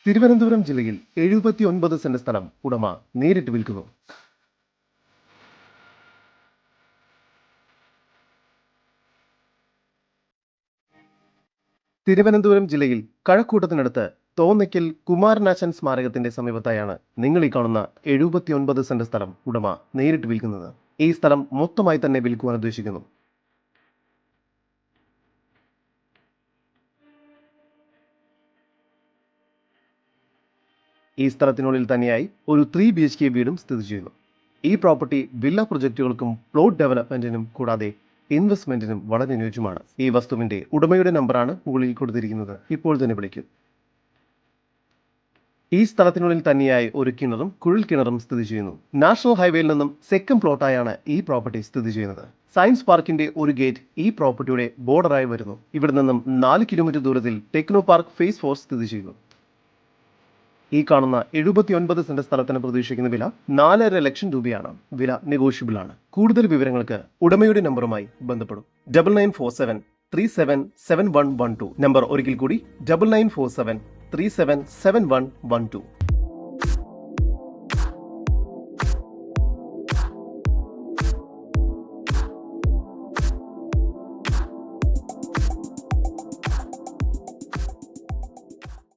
തിരുവനന്തപുരം ജില്ലയിൽ 79 സെന്റ് സ്ഥലം ഉടമ നേരിട്ട് വിൽക്കുന്നു. തിരുവനന്തപുരം ജില്ലയിൽ കഴക്കൂട്ടത്തിനടുത്ത് തോന്നയ്ക്കൽ കുമാരനാശൻ സ്മാരകത്തിന്റെ സമീപത്തായാണ് നിങ്ങൾ ഈ കാണുന്ന 79 സെന്റ് സ്ഥലം ഉടമ നേരിട്ട് വിൽക്കുന്നത്. ഈ സ്ഥലം മൊത്തമായി തന്നെ വിൽക്കുവാൻ ഉദ്ദേശിക്കുന്നു. ഈ സ്ഥലത്തിനുള്ളിൽ തന്നെയായി ഒരു 3 BHK വീടും സ്ഥിതി ചെയ്യുന്നു. ഈ പ്രോപ്പർട്ടി വില്ല പ്രൊജക്റ്റുകൾക്കും പ്ലോട്ട് ഡെവലപ്മെന്റിനും കൂടാതെ ഇൻവെസ്റ്റ്മെന്റിനും വളരെ അനുയോജ്യമാണ്. ഈ വസ്തുവിന്റെ ഉടമയുടെ നമ്പറാണ് മുകളിൽ കൊടുത്തിരിക്കുന്നത്. ഇപ്പോൾ തന്നെ വിളിക്കും. ഈ സ്ഥലത്തിനുള്ളിൽ തന്നെയായി ഒരു കിണറും കുഴൽ കിണറും സ്ഥിതി ചെയ്യുന്നു. നാഷണൽ ഹൈവേയിൽ നിന്നും സെക്കൻഡ് പ്ലോട്ടായാണ് ഈ പ്രോപ്പർട്ടി സ്ഥിതി ചെയ്യുന്നത്. സയൻസ് പാർക്കിന്റെ ഒരു ഗേറ്റ് ഈ പ്രോപ്പർട്ടിയുടെ ബോർഡറായി വരുന്നു. ഇവിടെ നിന്നും 4 കിലോമീറ്റർ ദൂരത്തിൽ ടെക്നോ പാർക്ക് ഫേസ് 4 സ്ഥിതി ചെയ്യുന്നു. ഈ കാണുന്ന 79 സെന്റ് സ്ഥലത്തിന് പ്രതീക്ഷിക്കുന്ന വില 4.5 ലക്ഷം രൂപയാണ്. വില നെഗോഷ്യബിൾ ആണ്. കൂടുതൽ വിവരങ്ങൾക്ക് ഉടമയുടെ നമ്പറുമായി ബന്ധപ്പെടും. 9947377112. നമ്പർ ഒരിക്കൽ കൂടി 9947377112.